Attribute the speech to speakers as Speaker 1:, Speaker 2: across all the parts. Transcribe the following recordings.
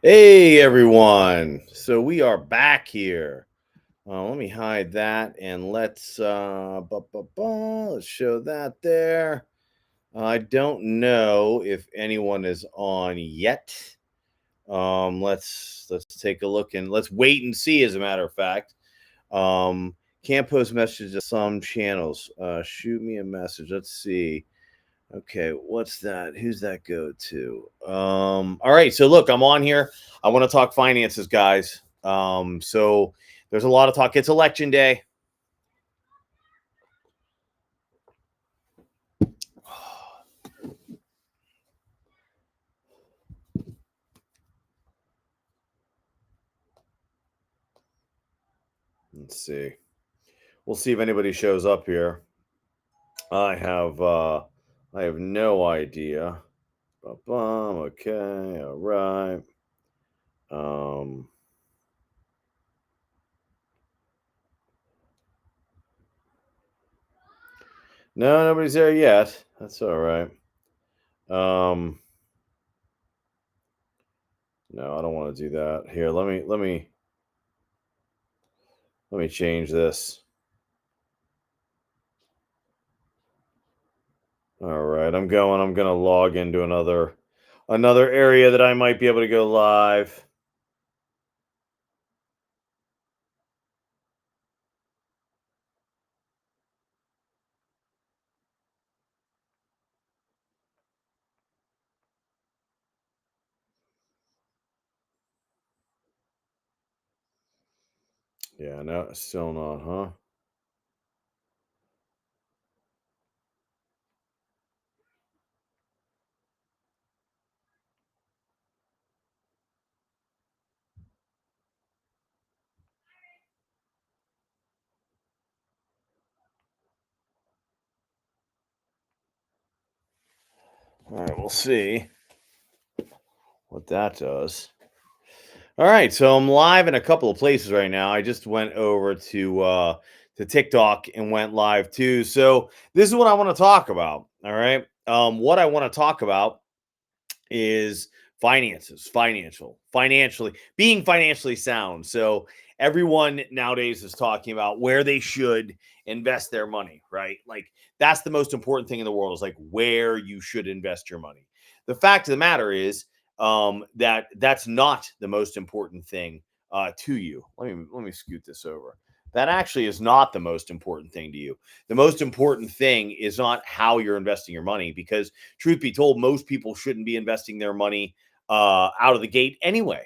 Speaker 1: Hey everyone. So we are back here. Let me hide that and let's show that there. I don't know if anyone is on yet. Let's take a look and let's wait and see. As a matter of fact, can't post messages to some channels. Shoot me a message. Let's see. Okay, what's that? Who's that go to? All right, so look, I'm on here. I want to talk finances, guys. So there's a lot of talk. It's election day. Let's see. We'll see if anybody shows up here. I have I have no idea. Ba-bum, okay, all right. Um no, nobody's there yet. That's all right. Um no, I don't want to do that. Here, let me change this. All right, I'm gonna log into another area that I might be able to go live. Yeah, no, still not, huh? All right, we'll see what that does. All right, so I'm live in a couple of places right now. I just went over to TikTok and went live too. So this is what I want to talk about. All right. What I want to talk about is finances, financially being financially sound. So everyone nowadays is talking about where they should invest their money, right? Like that's the most important thing in the world is like where you should invest your money. The fact of the matter is that that's not the most important thing to you. Let me scoot this over. That actually is not the most important thing to you. The most important thing is not how you're investing your money because truth be told, most people shouldn't be investing their money out of the gate anyway.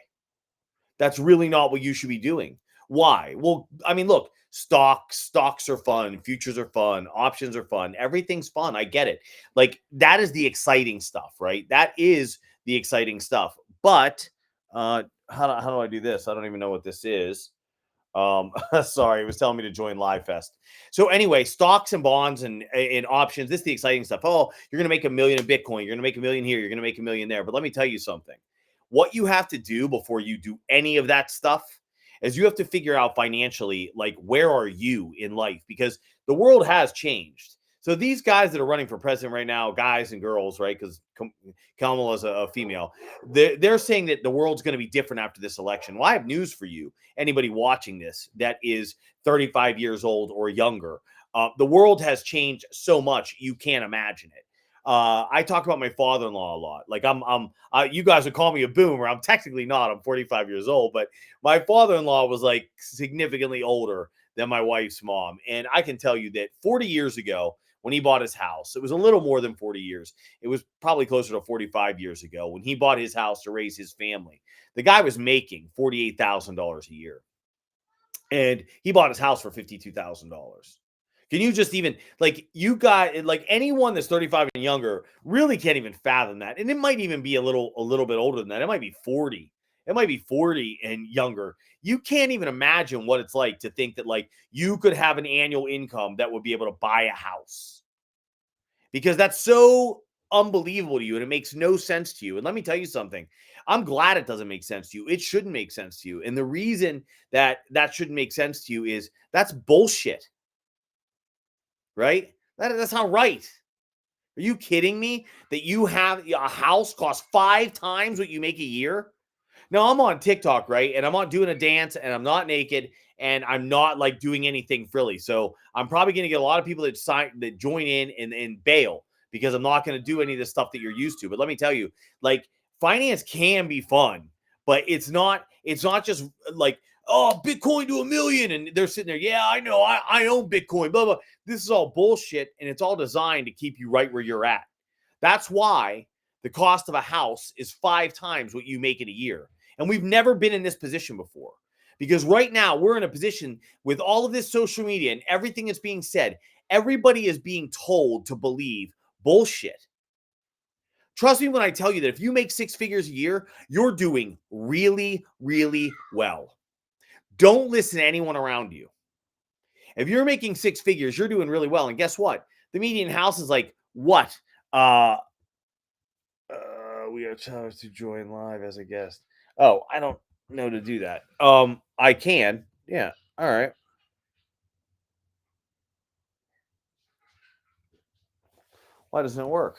Speaker 1: That's really not what you should be doing. Why? Well, I mean, look, stocks are fun, futures are fun, options are fun, everything's fun. I get it. Like that is the exciting stuff, right? That is the exciting stuff. But how do I do this? I don't even know what this is. Sorry, it was telling me to join Live Fest. So anyway, stocks and bonds and options. This is the exciting stuff. Oh, you're gonna make a million in Bitcoin. You're gonna make a million here. You're gonna make a million there. But let me tell you something. What you have to do before you do any of that stuff is you have to figure out financially, like where are you in life? Because the world has changed. So these guys that are running for president right now, guys and girls, right? Because Kamala is a female. They're saying that the world's going to be different after this election. Well, I have news for you anybody watching this that is 35 years old or younger. The world has changed so much you can't imagine it. I talk about my father-in-law a lot. Like you guys would call me a boomer. I'm technically not. I'm 45 years old, but my father-in-law was like significantly older than my wife's mom, and I can tell you that 40 years ago, when he bought his house, it was a little more than 40 years. It was probably closer to 45 years ago when he bought his house to raise his family. The guy was making $48,000 a year, and he bought his house for $52,000. Can you just even like you got like anyone that's 35 and younger really can't even fathom that. And it might even be a little bit older than that. It might be 40. It might be 40 and younger. You can't even imagine what it's like to think that like you could have an annual income that would be able to buy a house because that's so unbelievable to you and it makes no sense to you. And let me tell you something. I'm glad it doesn't make sense to you. It shouldn't make sense to you. And the reason that that shouldn't make sense to you is that's bullshit, right? That's not right. Are you kidding me that you have a house cost 5 times what you make a year? Now I'm on TikTok, right? And I'm not doing a dance and I'm not naked and I'm not like doing anything frilly. So I'm probably going to get a lot of people that join in and bail because I'm not going to do any of the stuff that you're used to. But let me tell you, like finance can be fun, but it's not just like, oh, Bitcoin to a million. And they're sitting there. Yeah, I know. I own Bitcoin, blah, blah. This is all bullshit. And it's all designed to keep you right where you're at. That's why the cost of a house is 5 times what you make in a year. And we've never been in this position before because right now we're in a position with all of this social media and everything that's being said. Everybody is being told to believe bullshit. Trust me when I tell you that if you make 6 figures a year, you're doing really, really well. Don't listen to anyone around you. If you're making 6 figures, you're doing really well. And guess what? The median house is like what? We are charged to join live as a guest. Oh, I don't know to do that. I can. Yeah. All right. Why doesn't it work?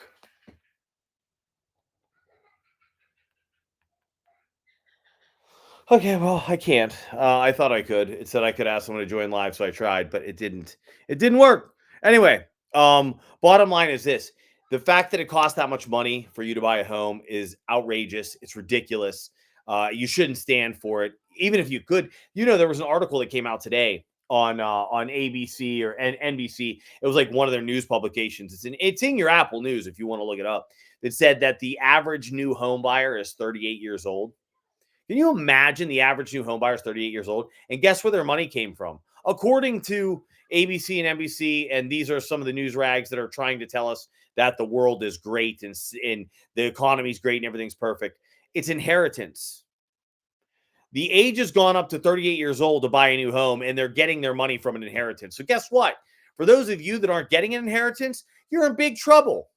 Speaker 1: Okay, well, I can't. I thought I could. It said I could ask someone to join live, so I tried, but it didn't. It didn't work. Anyway, bottom line is this: the fact that it costs that much money for you to buy a home is outrageous. It's ridiculous. You shouldn't stand for it, even if you could. There was an article that came out today on ABC or NBC. It was like one of their news publications. It's in your Apple News if you want to look it up. It said that the average new home buyer is 38 years old. Can you imagine the average new home buyer is 38 years old? And guess where their money came from? According to ABC and NBC, and these are some of the news rags that are trying to tell us that the world is great and the economy's great and everything's perfect. It's inheritance. The age has gone up to 38 years old to buy a new home, and they're getting their money from an inheritance. So guess what? For those of you that aren't getting an inheritance, you're in big trouble.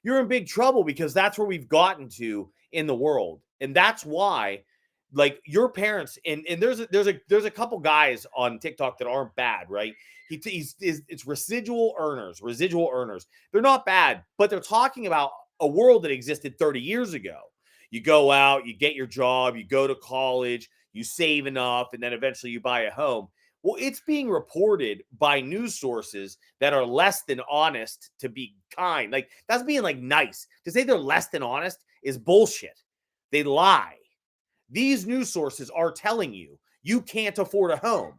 Speaker 1: You're in big trouble because that's where we've gotten to in the world. And that's why like your parents and there's a couple guys on TikTok that aren't bad, right? It's residual earners. They're not bad, but they're talking about a world that existed 30 years ago. You go out, you get your job, you go to college, you save enough, and then eventually you buy a home. Well, it's being reported by news sources that are less than honest to be kind. Like that's being like nice. To say they're less than honest is bullshit. They lie. These news sources are telling you you can't afford a home.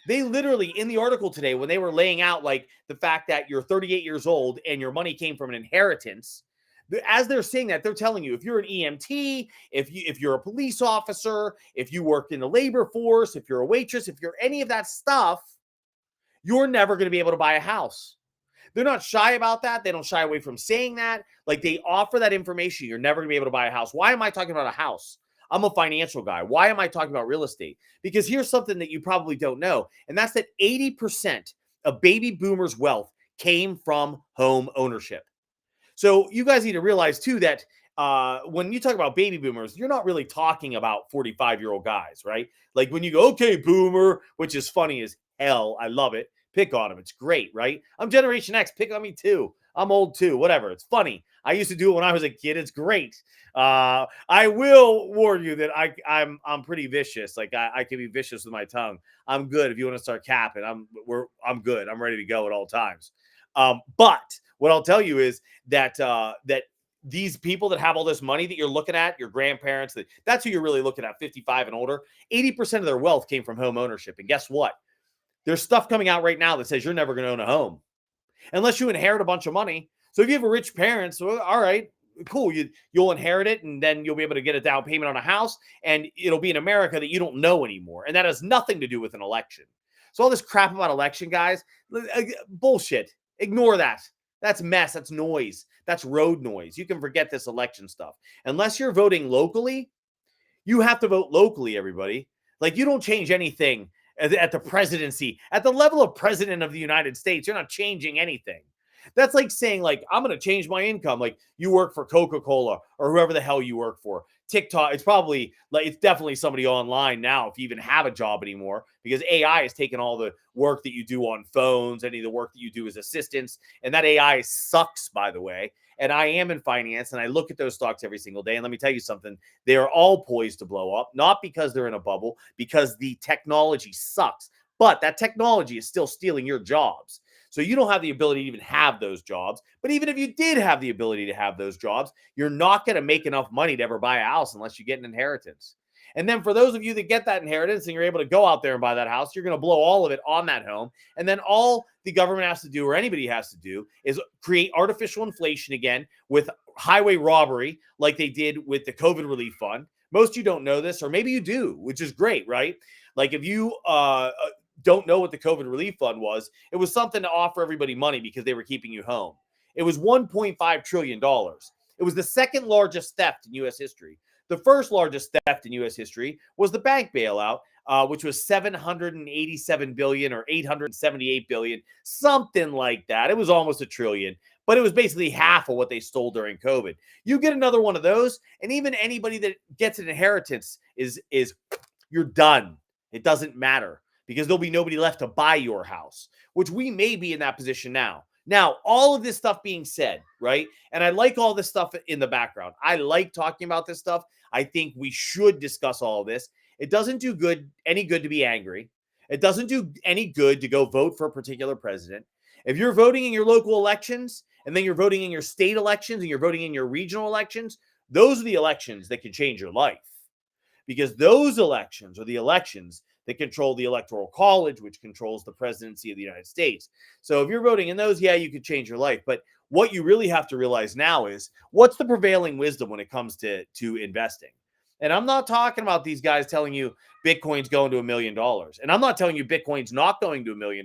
Speaker 1: They literally, in the article today, when they were laying out like the fact that you're 38 years old and your money came from an inheritance, as they're saying that, they're telling you if you're an EMT, if you're a police officer, if you work in the labor force, if you're a waitress, if you're any of that stuff, you're never going to be able to buy a house. They're not shy about that. They don't shy away from saying that. Like they offer that information. You're never going to be able to buy a house. Why am I talking about a house? I'm a financial guy. Why am I talking about real estate? Because here's something that you probably don't know, and that's that 80% of baby boomers' wealth came from home ownership. So you guys need to realize too that when you talk about baby boomers, you're not really talking about 45-year-old guys, right? Like when you go, okay, boomer, which is funny as hell. I love it. Pick on them. It's great, right? I'm Generation X. Pick on me too. I'm old too. Whatever. It's funny. I used to do it when I was a kid. It's great. I will warn you that I'm pretty vicious. Like I can be vicious with my tongue. I'm good. If you want to start capping, I'm good. I'm ready to go at all times. But what I'll tell you is that these people that have all this money that you're looking at, your grandparents, that's who you're really looking at, 55 and older. 80% of their wealth came from home ownership. And guess what? There's stuff coming out right now that says you're never going to own a home unless you inherit a bunch of money. So if you have a rich parents, well, all right, cool. You'll inherit it, and then you'll be able to get a down payment on a house, and it'll be in America that you don't know anymore. And that has nothing to do with an election. So all this crap about election, guys, bullshit. Ignore that. That's mess. That's noise. That's road noise. You can forget this election stuff. Unless you're voting locally, you have to vote locally, everybody. Like you don't change anything at the presidency. At the level of president of the United States, you're not changing anything. That's like saying, like, I'm going to change my income. Like, you work for Coca-Cola or whoever the hell you work for. TikTok, it's probably like, it's definitely somebody online now, if you even have a job anymore, because AI has taken all the work that you do on phones, any of the work that you do as assistants. And that AI sucks, by the way. And I am in finance and I look at those stocks every single day. And let me tell you something, they are all poised to blow up, not because they're in a bubble, because the technology sucks. But that technology is still stealing your jobs. So you don't have the ability to even have those jobs. But even if you did have the ability to have those jobs, you're not going to make enough money to ever buy a house unless you get an inheritance. And then for those of you that get that inheritance and you're able to go out there and buy that house, you're going to blow all of it on that home. And then all the government has to do, or anybody has to do, is create artificial inflation again with highway robbery, like they did with the COVID relief fund. Most of you don't know this, or maybe you do, which is great, right? Like if you don't know what the COVID relief fund was, it was something to offer everybody money because they were keeping you home. It was $1.5 trillion. It was the second largest theft in U.S. history. The first largest theft in U.S. history was the bank bailout, which was 787 billion or 878 billion, something like that. It was almost a trillion, but it was basically half of what they stole during COVID. You get another one of those, and even anybody that gets an inheritance is you're done. It doesn't matter because there'll be nobody left to buy your house, which we may be in that position now. Now, all of this stuff being said, right? And I like all this stuff in the background. I like talking about this stuff. I think we should discuss all of this. It doesn't do any good to be angry. It doesn't do any good to go vote for a particular president. If you're voting in your local elections and then you're voting in your state elections and you're voting in your regional elections, those are the elections that can change your life, because those elections are the elections that control the Electoral College, which controls the presidency of the United States. So if you're voting in those, yeah, you could change your life. But what you really have to realize now is, what's the prevailing wisdom when it comes to investing? And I'm not talking about these guys telling you Bitcoin's going to $1 million. And I'm not telling you Bitcoin's not going to $1 million.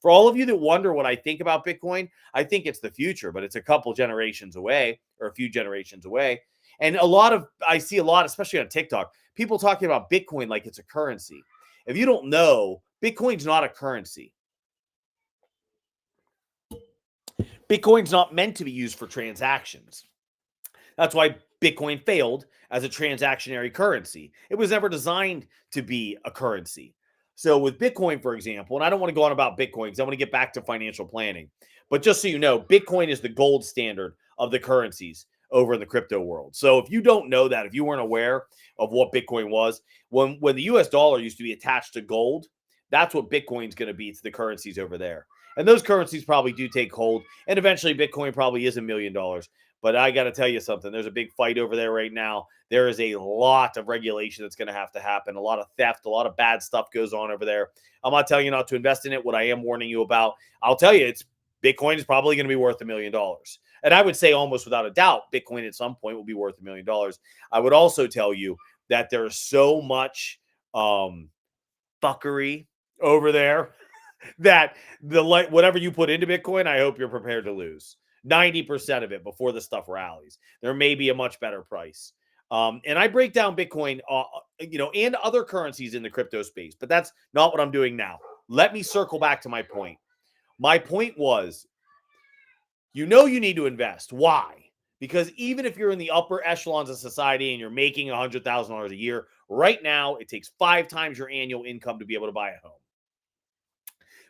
Speaker 1: For all of you that wonder what I think about Bitcoin, I think it's the future, but it's a couple generations away, or a few generations away. And I see a lot, especially on TikTok, people talking about Bitcoin like it's a currency. If you don't know, Bitcoin's not a currency. Bitcoin's not meant to be used for transactions. That's why Bitcoin failed as a transactionary currency. It was never designed to be a currency. So with Bitcoin, for example, and I don't want to go on about Bitcoin because I want to get back to financial planning, but just so you know, Bitcoin is the gold standard of the currencies over in the crypto world. So if you don't know that, if you weren't aware of what Bitcoin was, when the US dollar used to be attached to gold, that's what Bitcoin's going to be to the currencies over there. And those currencies probably do take hold. And eventually Bitcoin probably is $1 million. But I got to tell you something. There's a big fight over there right now. There is a lot of regulation that's going to have to happen. A lot of theft, a lot of bad stuff goes on over there. I'm not telling you not to invest in it. What I am warning you about, I'll tell you, Bitcoin is probably going to be worth $1 million. And I would say almost without a doubt, Bitcoin at some point will be worth $1 million. I would also tell you that there's so much fuckery over there that whatever you put into Bitcoin, I hope you're prepared to lose 90% of it before the stuff rallies. There may be a much better price. And I break down Bitcoin, and other currencies in the crypto space, but that's not what I'm doing now. Let me circle back to my point. My point was, you need to invest. Why? Because even if you're in the upper echelons of society and you're making $100,000 a year, right now, it takes 5 times your annual income to be able to buy a home.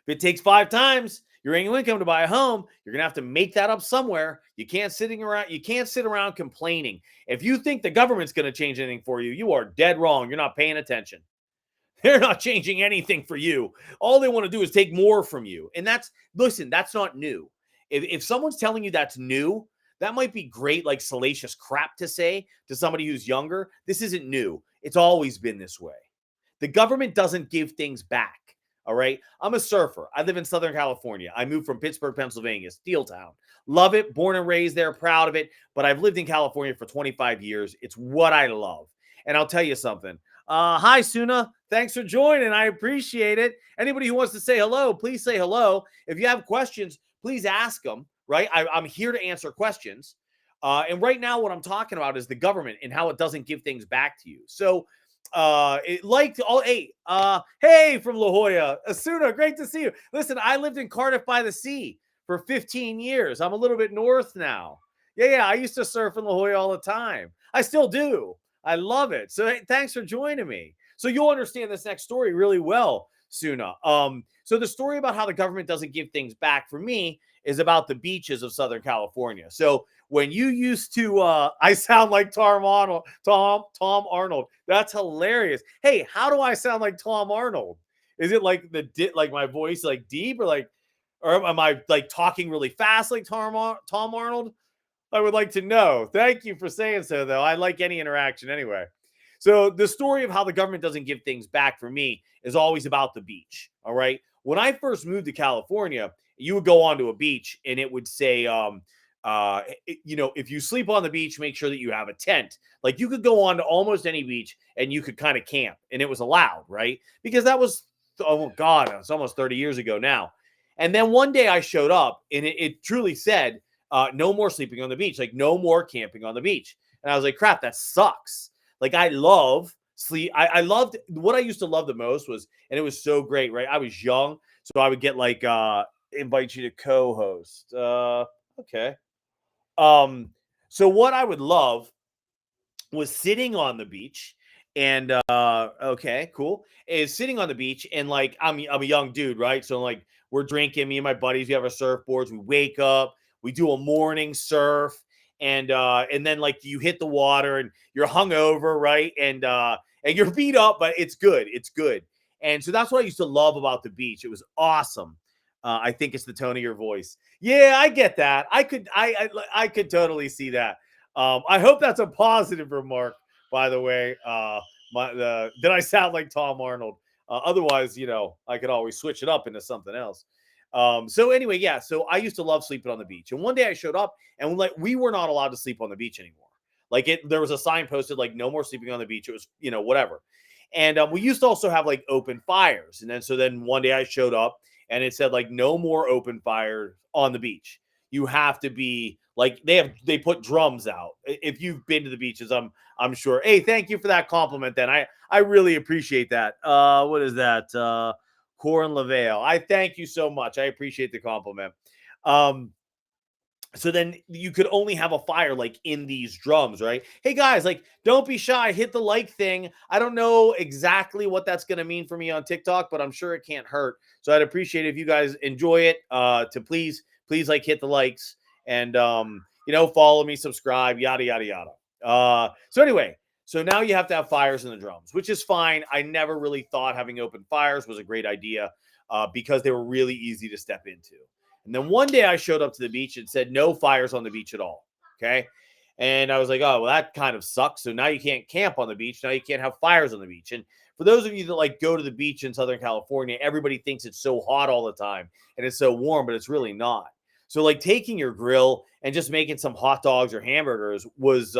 Speaker 1: If it takes 5 times your annual income to buy a home, you're going to have to make that up somewhere. You can't sit around complaining. If you think the government's going to change anything for you, you are dead wrong. You're not paying attention. They're not changing anything for you. All they want to do is take more from you. And that's not new. If someone's telling you that's new, that might be great, like salacious crap to say to somebody who's younger. This isn't new. It's always been this way. The government doesn't give things back. All right. I'm a surfer. I live in Southern California. I moved from Pittsburgh, Pennsylvania, Steel Town. Love it. Born and raised there. Proud of it. But I've lived in California for 25 years. It's what I love. And I'll tell you something. Hi, Suna. Thanks for joining. I appreciate it. Anybody who wants to say hello, please say hello. If you have questions, please ask them, right? I'm here to answer questions. And right now, what I'm talking about is the government and how it doesn't give things back to you. So, hey, from La Jolla, Asuna, great to see you. Listen, I lived in Cardiff by the Sea for 15 years. I'm a little bit north now. Yeah. I used to surf in La Jolla all the time. I still do. I love it. So hey, thanks for joining me. So you'll understand this next story really well, Suna. So the story about how the government doesn't give things back for me is about the beaches of Southern California. So when you used to, I sound like Tom Arnold. Tom Arnold. That's hilarious. Hey, how do I sound like Tom Arnold? Is it like like my voice like deep or am I like talking really fast like Tom Arnold? I would like to know. Thank you for saying so, though. I like any interaction anyway. So, the story of how the government doesn't give things back for me is always about the beach. All right. When I first moved to California, you would go onto a beach and it would say, if you sleep on the beach, make sure that you have a tent. Like you could go on to almost any beach and you could kind of camp and it was allowed, right? Because that was, oh God, it's almost 30 years ago now. And then one day I showed up and it truly said, no more sleeping on the beach, like no more camping on the beach. And I was like, crap, that sucks. Like I love sleep. I loved what I used to love the most was, and it was so great, right? I was young, so I would get like invite you to co-host. Okay. Um, so what I would love was sitting on the beach and okay, cool. Is sitting on the beach and like I'm a young dude, right? So like we're drinking, me and my buddies, we have our surfboards, we wake up, we do a morning surf, and then like you hit the water and you're hungover, right? And you're beat up, but it's good. It's good. And so that's what I used to love about the beach. It was awesome. I think it's the tone of your voice. Yeah, I get that. I could totally see that. I hope that's a positive remark, by the way. Did I sound like Tom Arnold? Otherwise, I could always switch it up into something else. So anyway, yeah. So I used to love sleeping on the beach, and one day I showed up, and like we were not allowed to sleep on the beach anymore. Like there was a sign posted like no more sleeping on the beach. It was whatever. And we used to also have like open fires, and then one day I showed up, and it said like no more open fire on the beach. You have to be like they put drums out. If you've been to the beaches, I'm sure. Hey, thank you for that compliment. Then I really appreciate that. What is that? Corin Lavale. I thank you so much. I appreciate the compliment. Um, so then you could only have a fire like in these drums, right? Hey guys, like don't be shy, hit the like thing. I don't know exactly what that's going to mean for me on TikTok, but I'm sure it can't hurt. So I'd appreciate if you guys enjoy it to please like hit the likes and follow me, subscribe, yada yada yada. So anyway, so now you have to have fires in the drums, which is fine. I never really thought having open fires was a great idea because they were really easy to step into. And then one day I showed up to the beach and said no fires on the beach at all. Okay. And I was like, oh, well, that kind of sucks. So now you can't camp on the beach. Now you can't have fires on the beach. And for those of you that like go to the beach in Southern California, everybody thinks it's so hot all the time and it's so warm, but it's really not. So like taking your grill and just making some hot dogs or hamburgers was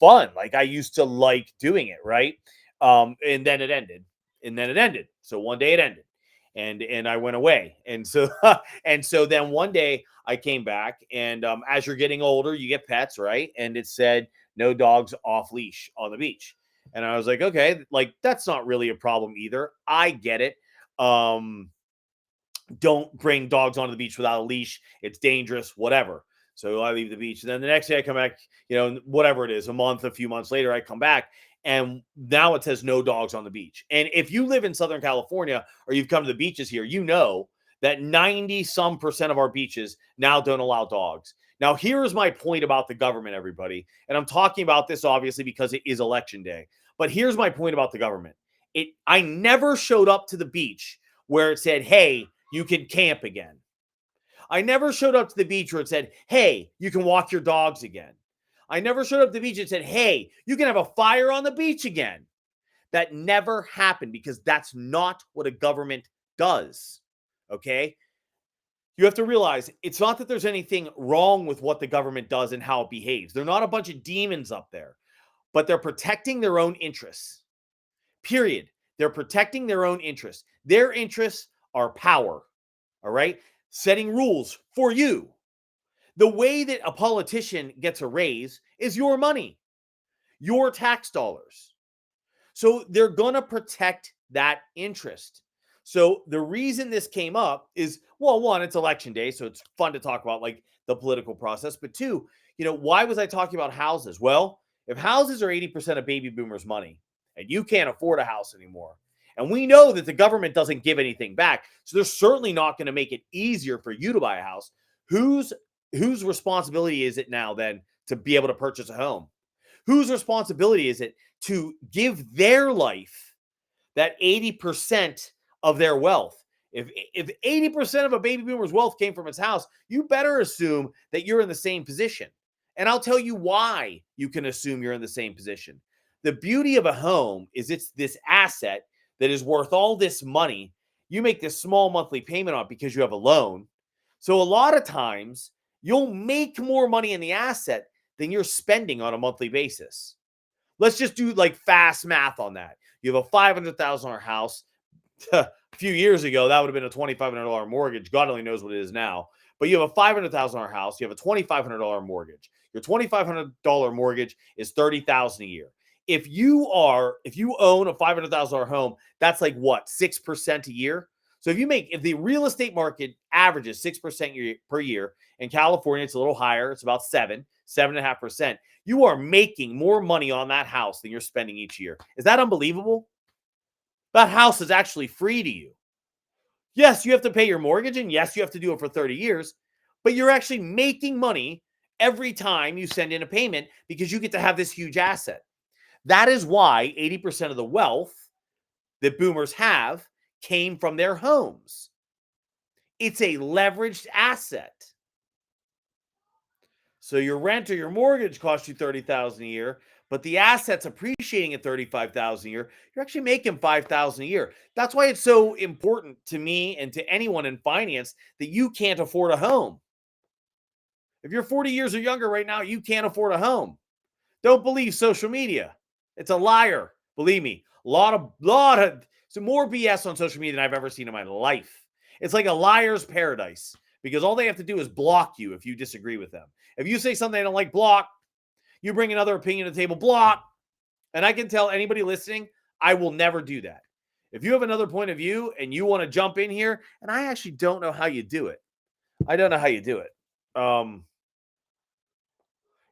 Speaker 1: fun. Like I used to like doing it, right? And then it ended. And then it ended. So one day it ended and I went away. And so and so then one day I came back and as you're getting older, you get pets, right? And it said no dogs off leash on the beach. And I was like, okay, like that's not really a problem either. I get it. Um don't bring dogs onto the beach without a leash. It's dangerous, whatever. So I leave the beach. And then the next day I come back, whatever it is, a few months later, I come back and now it says no dogs on the beach. And if you live in Southern California or you've come to the beaches here, you know that 90 some percent of our beaches now don't allow dogs. Now, here's my point about the government, everybody. And I'm talking about this obviously because it is election day. But here's my point about the government. I never showed up to the beach where it said, hey, you can camp again. I never showed up to the beach where it said, hey, you can walk your dogs again. I never showed up to the beach and said, hey, you can have a fire on the beach again. That never happened because that's not what a government does. Okay? You have to realize it's not that there's anything wrong with what the government does and how it behaves. They're not a bunch of demons up there, but they're protecting their own interests. Period. They're protecting their own interests. Their interests are power. All right? Setting rules for you. The way that a politician gets a raise is your money, your tax dollars. So they're going to protect that interest. So the reason this came up is, well, one, it's election day, so it's fun to talk about like the political process. But two, why was I talking about houses? Well, if houses are 80% of baby boomers' money and you can't afford a house anymore, and we know that the government doesn't give anything back, so they're certainly not going to make it easier for you to buy a house. Whose whose responsibility is it now then to be able to purchase a home? Whose responsibility is it to give their life that 80% of their wealth? If 80% of a baby boomer's wealth came from its house, you better assume that you're in the same position. And I'll tell you why you can assume you're in the same position. The beauty of a home is it's this asset that is worth all this money. You make this small monthly payment on it because you have a loan. So a lot of times you'll make more money in the asset than you're spending on a monthly basis. Let's just do like fast math on that. You have a $500,000 house. A few years ago, that would have been a $2,500 mortgage. God only knows what it is now. But you have a $500,000 house. You have a $2,500 mortgage. Your $2,500 mortgage is $30,000 a year. If you own a $500,000 home, that's like what, 6% a year? So if the real estate market averages 6% per year, in California, it's a little higher. It's about 7.5%. You are making more money on that house than you're spending each year. Is that unbelievable? That house is actually free to you. Yes, you have to pay your mortgage, and yes, you have to do it for 30 years, but you're actually making money every time you send in a payment because you get to have this huge asset. That is why 80% of the wealth that boomers have came from their homes. It's a leveraged asset. So your rent or your mortgage costs you $30,000 a year, but the asset's appreciating at $35,000 a year. You're actually making $5,000 a year. That's why it's so important to me and to anyone in finance that you can't afford a home. If you're 40 years or younger right now, you can't afford a home. Don't believe social media. It's a liar. Believe me. Some more BS on social media than I've ever seen in my life. It's like a liar's paradise because all they have to do is block you if you disagree with them. If you say something they don't like, block. You bring another opinion to the table, block. And I can tell anybody listening, I will never do that. If you have another point of view and you want to jump in here, and I actually don't know how you do it. I don't know how you do it.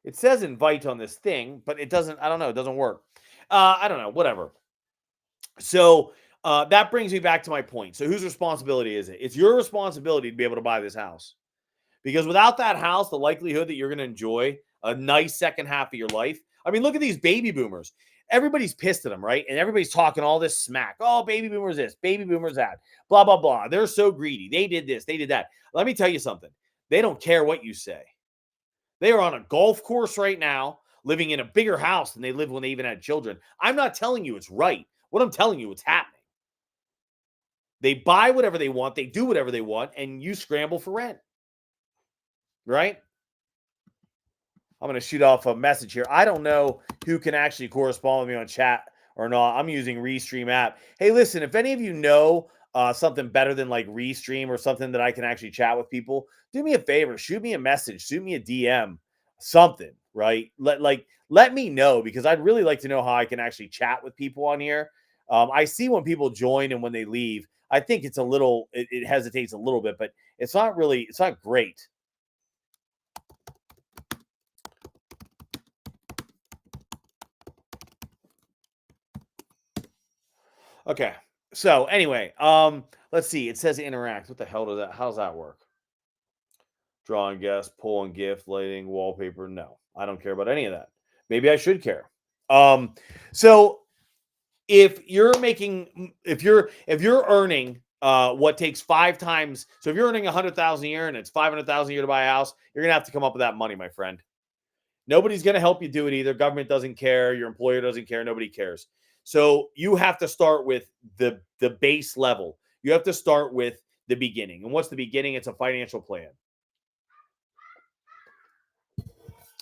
Speaker 1: It says invite on this thing, but it doesn't. I don't know. It doesn't work. I don't know. Whatever. So that brings me back to my point. So whose responsibility is it? It's your responsibility to be able to buy this house. Because without that house, the likelihood that you're going to enjoy a nice second half of your life. I mean, look at these baby boomers. Everybody's pissed at them, right? And everybody's talking all this smack. Oh, baby boomers this, baby boomers that, blah, blah, blah. They're so greedy. They did this, they did that. Let me tell you something. They don't care what you say. They are on a golf course right now, living in a bigger house than they lived when they even had children. I'm not telling you it's right. What I'm telling you, it's happening. They buy whatever they want. They do whatever they want. And you scramble for rent. Right? I'm going to shoot off a message here. I don't know who can actually correspond with me on chat or not. I'm using Restream app. Hey, listen, if any of you know something better than like Restream or something that I can actually chat with people, do me a favor. Shoot me a message. Shoot me a DM. Something, right? Let me know because I'd really like to know how I can actually chat with people on here. I see when people join and when they leave. I think it's it hesitates a little bit, but it's not great. Okay. So anyway, let's see. It says interact. What the hell does that? How does that work? Draw and guess, pull and gift, lighting, wallpaper. No, I don't care about any of that. Maybe I should care. So if you're earning what takes 5 times, so if you're earning 100,000 a year and it's 500,000 a year to buy a house, you're gonna have to come up with that money, my friend. Nobody's gonna help you do it either. Government doesn't care. Your employer doesn't care. Nobody cares. So you have to start with the base level. You have to start with the beginning. And what's the beginning? It's a financial plan.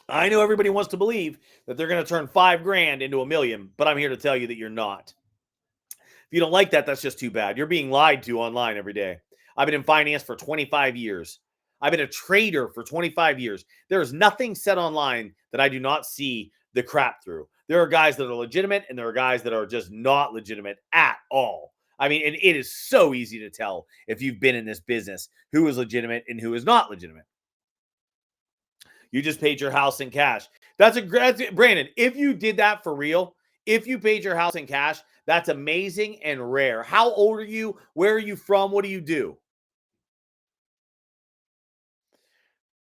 Speaker 1: I know everybody wants to believe that they're going to turn $5,000 into $1 million, but I'm here to tell you that you're not. If you don't like that, that's just too bad. You're being lied to online every day. I've been in finance for 25 years. I've been a trader for 25 years. There is nothing said online that I do not see the crap through. There are guys that are legitimate and there are guys that are just not legitimate at all. I mean, and it is so easy to tell if you've been in this business who is legitimate and who is not legitimate. You just paid your house in cash. That's a great, Brandon. If you did that for real, if you paid your house in cash, that's amazing and rare. How old are you? Where are you from? What do you do?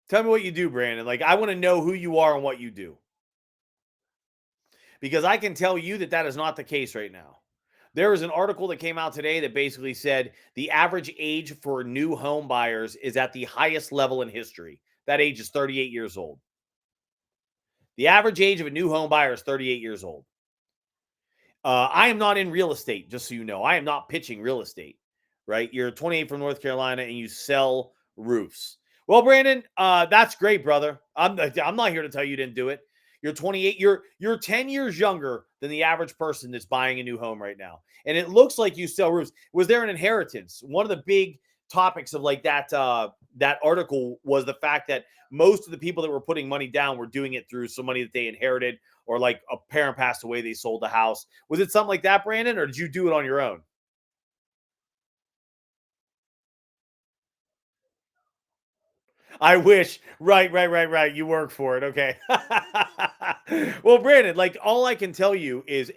Speaker 1: Tell me what you do, Brandon. Like, I want to know who you are and what you do because I can tell you that that is not the case right now. There was an article that came out today that basically said the average age for new home buyers is at the highest level in history. That age is 38 years old. The average age of a new home buyer is 38 years old. I am not in real estate, just so you know. I am not pitching real estate, right? You're 28 from North Carolina and you sell roofs. Well, Brandon, that's great, brother. I'm not here to tell you didn't do it. You're 28. You're 10 years younger than the average person that's buying a new home right now, and it looks like you sell roofs. Was there an inheritance? One of the big topics of like that article was the fact that most of the people that were putting money down were doing it through some money that they inherited or like a parent passed away, they sold the house. Was it something like that, Brandon, or did you do it on your own? I wish. Right, right, right, right. You work for it. Okay. Well, Brandon, like all I can tell you is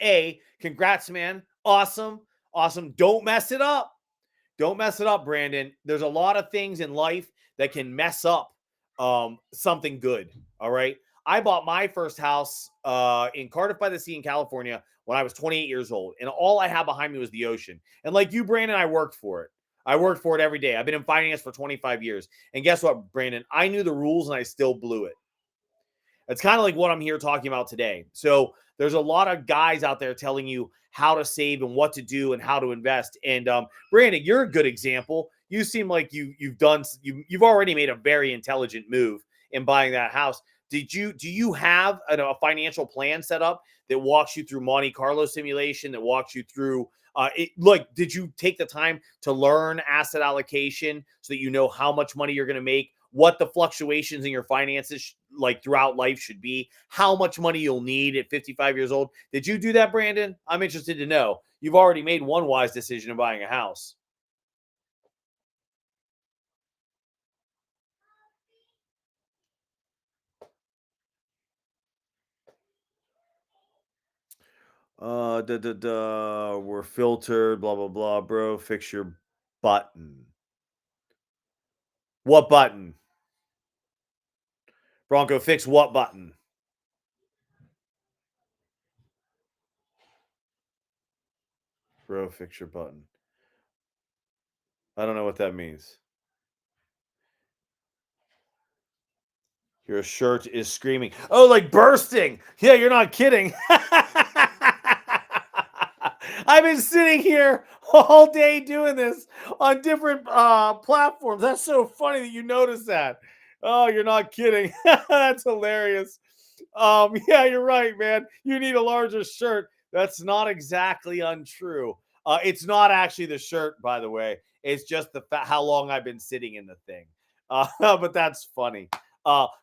Speaker 1: congrats, man. Awesome. Awesome. Don't mess it up. Don't mess it up, Brandon. There's a lot of things in life that can mess up something good. All right. I bought my first house in Cardiff by the Sea in California when I was 28 years old. And all I had behind me was the ocean. And like you, Brandon, I worked for it. I worked for it every day. I've been in finance for 25 years. And guess what, Brandon? I knew the rules and I still blew it. It's kind of like what I'm here talking about today. So there's a lot of guys out there telling you how to save and what to do and how to invest. And Brandon, you're a good example. You seem like you've already made a very intelligent move in buying that house. Do you have a financial plan set up that walks you through Monte Carlo simulation that walks you through like did you take the time to learn asset allocation so that you know how much money you're going to make, what the fluctuations in your finances like throughout life should be, how much money you'll need at 55 years old? Did you do that, Brandon? I'm interested to know. You've already made one wise decision in buying a house. We're filtered, blah blah blah, bro. Fix your button. What button? Bronco, fix what button? Bro, fix your button. I don't know what that means. Your shirt is screaming. Oh, like bursting. Yeah, you're not kidding. I've been sitting here all day doing this on different platforms. That's so funny that you noticed that. Oh, you're not kidding. That's hilarious. Yeah, you're right, man. You need a larger shirt. That's not exactly untrue. It's not actually the shirt, by the way. It's just how long I've been sitting in the thing. But that's funny.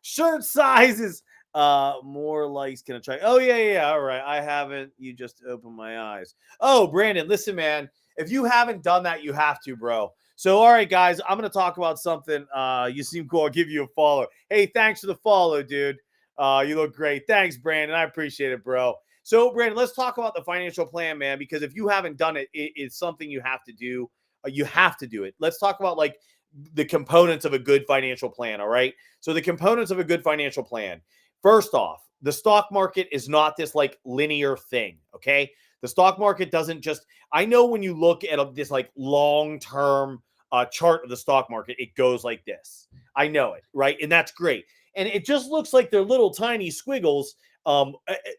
Speaker 1: Shirt sizes. More likes can I try? Oh yeah, yeah. All right, I haven't. You just opened my eyes. Oh, Brandon, listen, man. If you haven't done that, you have to, bro. So, all right, guys, I'm gonna talk about something. You seem cool. I'll give you a follow. Hey, thanks for the follow, dude. You look great. Thanks, Brandon. I appreciate it, bro. So, Brandon, let's talk about the financial plan, man. Because if you haven't done it, it's something you have to do. You have to do it. Let's talk about like the components of a good financial plan. All right. So, the components of a good financial plan. First off, the stock market is not this like linear thing. Okay. The stock market doesn't just, I know when you look at this like long term chart of the stock market, it goes like this. I know it. Right. And that's great. And it just looks like they're little tiny squiggles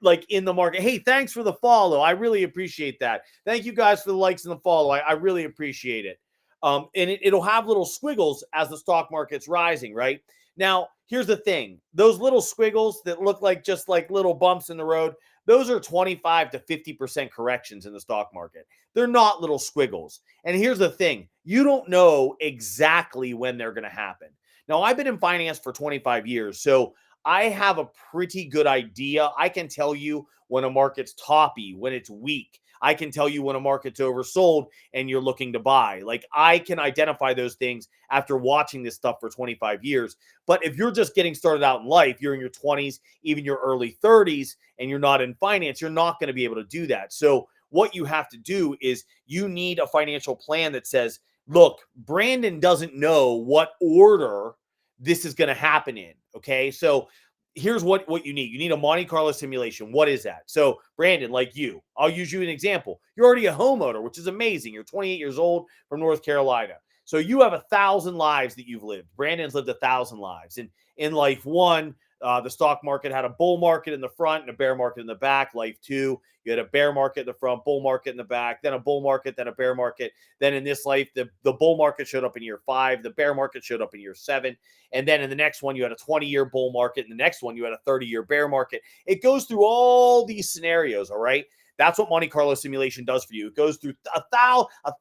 Speaker 1: like in the market. Hey, thanks for the follow. I really appreciate that. Thank you guys for the likes and the follow. I really appreciate it. And it'll have little squiggles as the stock market's rising, right? Now, here's the thing. Those little squiggles that look like just like little bumps in the road, those are 25 to 50% corrections in the stock market. They're not little squiggles. And here's the thing. You don't know exactly when they're going to happen. Now, I've been in finance for 25 years, so I have a pretty good idea. I can tell you when a market's toppy, when it's weak. I can tell you when a market's oversold and you're looking to buy. Like, I can identify those things after watching this stuff for 25 years. But if you're just getting started out in life, you're in your 20s, even your early 30s, and you're not in finance, you're not going to be able to do that. So what you have to do is you need a financial plan that says, look, Brandon doesn't know what order this is going to happen in. Okay. So here's what you need. You need a Monte Carlo simulation. What is that? So Brandon, like you, I'll use you an example. You're already a homeowner, which is amazing. You're 28 years old from North Carolina. So you have 1,000 lives that you've lived. Brandon's lived 1,000 lives. And in life one, the stock market had a bull market in the front and a bear market in the back. Life two, you had a bear market in the front, bull market in the back, then a bull market, then a bear market. Then in this life, the bull market showed up in year 5, the bear market showed up in year 7. And then in the next one, you had a 20-year bull market. In the next one, you had a 30-year bear market. It goes through all these scenarios, all right? That's what Monte Carlo simulation does for you. It goes through a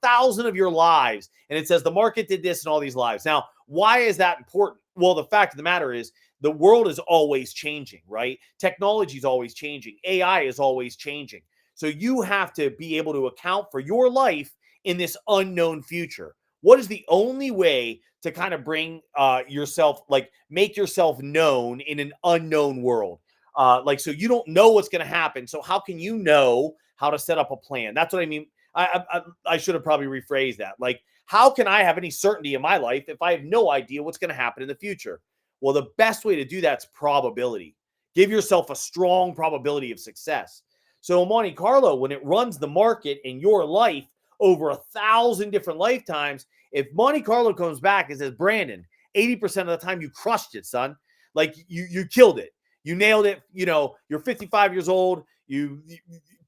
Speaker 1: thousand of your lives, and it says the market did this in all these lives. Now, why is that important? Well, the fact of the matter is the world is always changing, right? Technology is always changing. AI is always changing. So you have to be able to account for your life in this unknown future. What is the only way to kind of bring yourself, like make yourself known in an unknown world? So you don't know what's going to happen. So how can you know how to set up a plan? That's what I mean. I should have probably rephrased that. Like, how can I have any certainty in my life if I have no idea what's going to happen in the future? Well, the best way to do that is probability. Give yourself a strong probability of success. So Monte Carlo, when it runs the market in your life over 1,000 different lifetimes, if Monte Carlo comes back and says, Brandon, 80% of the time you crushed it, son. Like you killed it. You nailed it. You know, you're 55 years old. You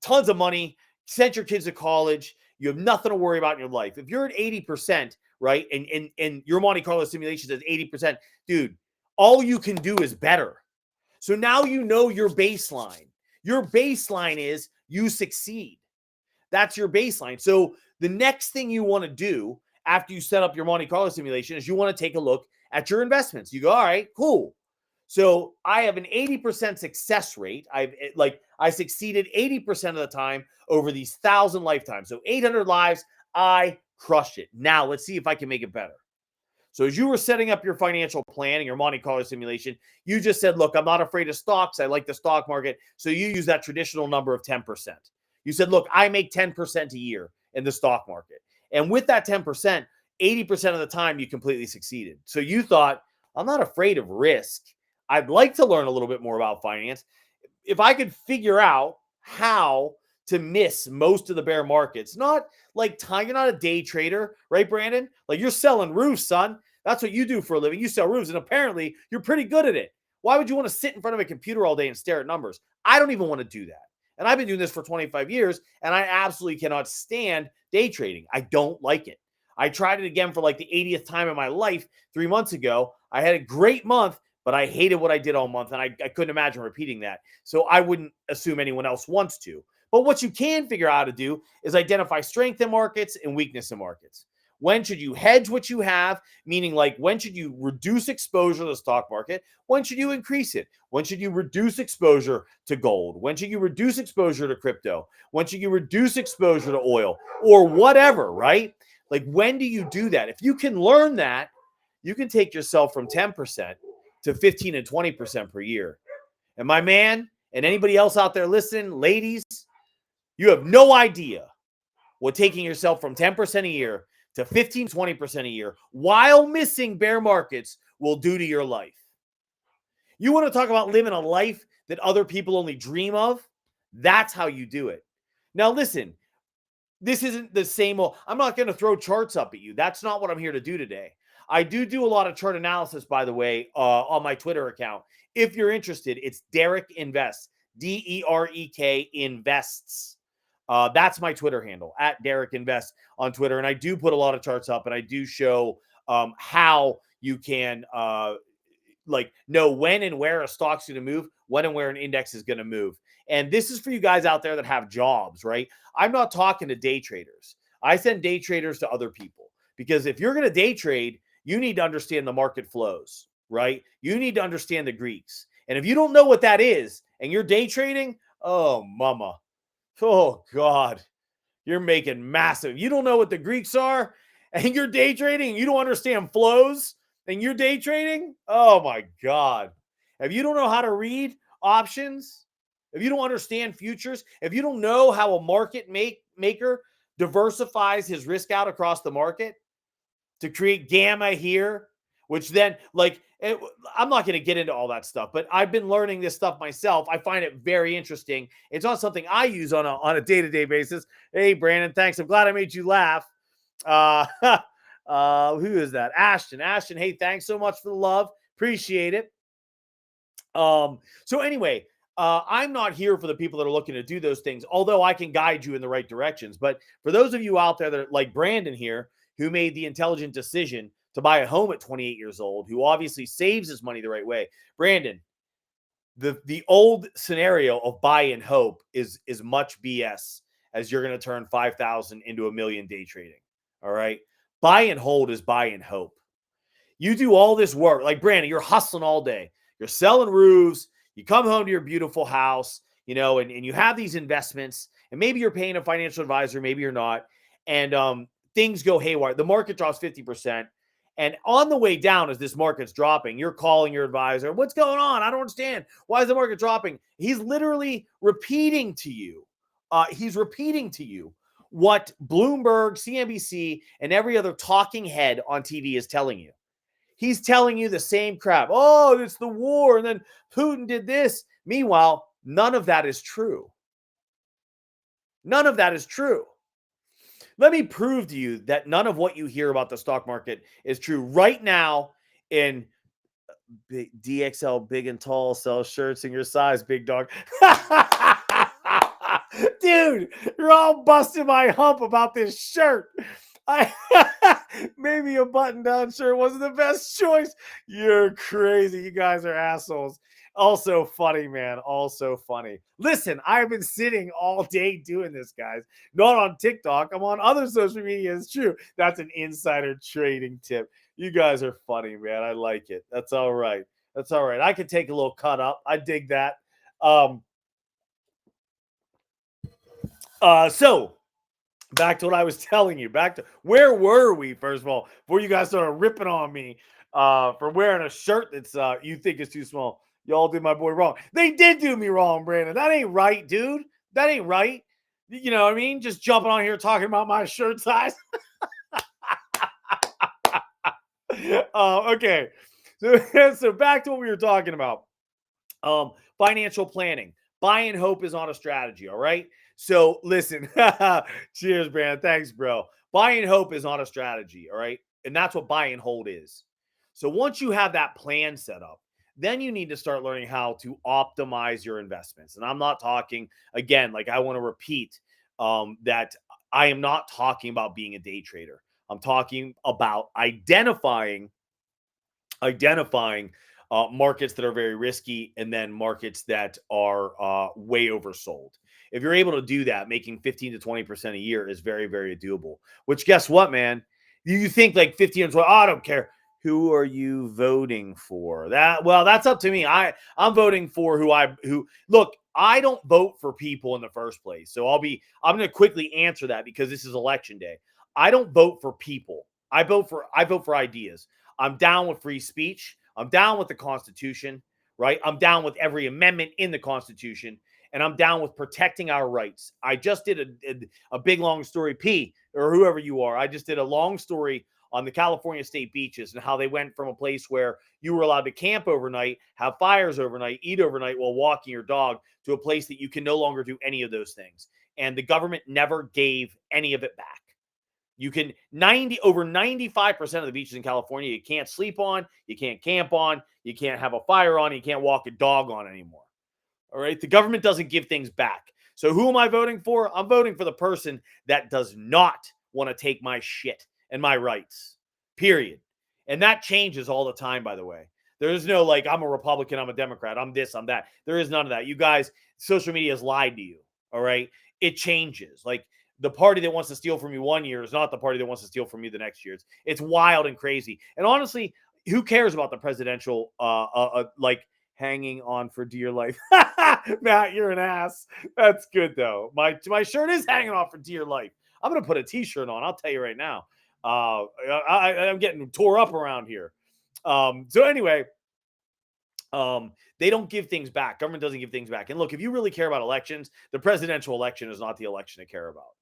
Speaker 1: tons of money, sent your kids to college. You have nothing to worry about in your life. If you're at 80%, right, and your Monte Carlo simulation says 80%, dude, all you can do is better. So now you know your baseline. Your baseline is you succeed. That's your baseline. So the next thing you want to do after you set up your Monte Carlo simulation is you want to take a look at your investments. You go, all right, cool. So I have an 80% success rate. I succeeded 80% of the time over these 1,000 lifetimes. So 800 lives, I crushed it. Now let's see if I can make it better. So as you were setting up your financial plan and your Monte Carlo simulation, you just said, look, I'm not afraid of stocks. I like the stock market. So you use that traditional number of 10%. You said, look, I make 10% a year in the stock market. And with that 10%, 80% of the time you completely succeeded. So you thought, I'm not afraid of risk. I'd like to learn a little bit more about finance. If I could figure out how to miss most of the bear markets, not like you're not a day trader, right, Brandon? Like you're selling roofs, son. That's what you do for a living. You sell roofs, and apparently you're pretty good at it. Why would you want to sit in front of a computer all day and stare at numbers? I don't even want to do that. And I've been doing this for 25 years, and I absolutely cannot stand day trading. I don't like it. I tried it again for like the 80th time in my life 3 months ago. I had a great month, but I hated what I did all month, and I couldn't imagine repeating that. So I wouldn't assume anyone else wants to. But what you can figure out how to do is identify strength in markets and weakness in markets. When should you hedge what you have? Meaning, like, when should you reduce exposure to the stock market? When should you increase it? When should you reduce exposure to gold? When should you reduce exposure to crypto? When should you reduce exposure to oil or whatever, right? Like, when do you do that? If you can learn that, you can take yourself from 10% to 15 and 20% per year. And my man, and anybody else out there listening, ladies, you have no idea what taking yourself from 10% a year to 15, 20% a year while missing bear markets will do to your life. You want to talk about living a life that other people only dream of? That's how you do it. Now, listen, this isn't the same old, I'm not going to throw charts up at you. That's not what I'm here to do today. I do a lot of chart analysis, by the way, on my Twitter account. If you're interested, it's DerekInvests, DEREK Invests. That's my Twitter handle, at DerekInvest on Twitter. And I do put a lot of charts up, and I do show how you can know when and where a stock's going to move, when and where an index is going to move. And this is for you guys out there that have jobs, right? I'm not talking to day traders. I send day traders to other people, because if you're going to day trade, you need to understand the market flows, right? You need to understand the Greeks. And if you don't know what that is and you're day trading, oh, mama. Oh, God. You're making massive. You don't know what the Greeks are and you're day trading and you don't understand flows and you're day trading. Oh, my God. If you don't know how to read options, if you don't understand futures, if you don't know how a market maker diversifies his risk out across the market to create gamma here, which then, I'm not going to get into all that stuff, but I've been learning this stuff myself. I find it very interesting. It's not something I use on a day-to-day basis. Hey, Brandon, thanks. I'm glad I made you laugh. Uh, who is that? Ashton. Ashton, hey, thanks so much for the love. Appreciate it. So anyway, I'm not here for the people that are looking to do those things, although I can guide you in the right directions. But for those of you out there that are like Brandon here, who made the intelligent decision to buy a home at 28 years old, who obviously saves his money the right way, Brandon, the old scenario of buy and hope is much BS, as you're going to turn 5,000 into a million day trading. All right, buy and hold is buy and hope. You do all this work, like Brandon, you're hustling all day. You're selling roofs. You come home to your beautiful house, and you have these investments, and maybe you're paying a financial advisor, maybe you're not. And things go haywire. The market drops 50%. And on the way down, as this market's dropping, you're calling your advisor. What's going on? I don't understand. Why is the market dropping? He's literally repeating to you. He's repeating to you what Bloomberg, CNBC, and every other talking head on TV is telling you. He's telling you the same crap. Oh, it's the war, and then Putin did this. Meanwhile, none of that is true. None of that is true. Let me prove to you that none of what you hear about the stock market is true right now in DXL Big and Tall sells shirts in your size, big dog. Dude, you're all busting my hump about this shirt. Maybe a button-down shirt wasn't the best choice. You're crazy. You guys are assholes. Also funny, man. Also funny. Listen, I've been sitting all day doing this, guys. Not on TikTok. I'm on other social media. It's true. That's an insider trading tip. You guys are funny, man. I like it. That's all right. That's all right. I could take a little cut up. I dig that. So back to what I was telling you. Back to where were we, first of all, before you guys started ripping on me for wearing a shirt that's you think is too small. Y'all did my boy wrong. They did do me wrong, Brandon. That ain't right, dude. That ain't right. You know what I mean? Just jumping on here talking about my shirt size. Okay. So back to what we were talking about. Financial planning. Buy and hope is not a strategy, all right? So listen, cheers, Brandon. Thanks, bro. Buy and hope is not a strategy, all right? And that's what buy and hold is. So once you have that plan set up, then you need to start learning how to optimize your investments. And I'm not talking, again, like I want to repeat that I am not talking about being a day trader. I'm talking about identifying markets that are very risky and then markets that are way oversold. If you're able to do that, making 15 to 20% a year is very, very doable. Which, guess what, man? You think like 15 or 20, I don't care. Who are you voting for? That's up to me. I'm voting for who look, I don't vote for people in the first place. So I'm going to quickly answer that because this is election day. I don't vote for people. I vote for ideas. I'm down with free speech. I'm down with the Constitution, right? I'm down with every amendment in the Constitution, and I'm down with protecting our rights. I just did a big, long story, P, or whoever you are. I just did a long story on the California state beaches and how they went from a place where you were allowed to camp overnight, have fires overnight, eat overnight while walking your dog, to a place that you can no longer do any of those things. And the government never gave any of it back. You can over 95% of the beaches in California, you can't sleep on, you can't camp on, you can't have a fire on, you can't walk a dog on anymore. All right. The government doesn't give things back. So who am I voting for? I'm voting for the person that does not want to take my shit and my rights, period. And that changes all the time, by the way. There is no like, I'm a Republican, I'm a Democrat, I'm this, I'm that. There is none of that. You guys, social media has lied to you. All right. It changes. Like, the party that wants to steal from you one year is not the party that wants to steal from you the next year. It's wild and crazy. And honestly, who cares about the presidential, hanging on for dear life. Matt, you're an ass. That's good though. My shirt is hanging on for dear life. I'm gonna put a t-shirt on. I'll tell you right now. I'm getting tore up around here. So anyway, they don't give things back. Government doesn't give things back. And look, if you really care about elections, the presidential election is not the election to care about.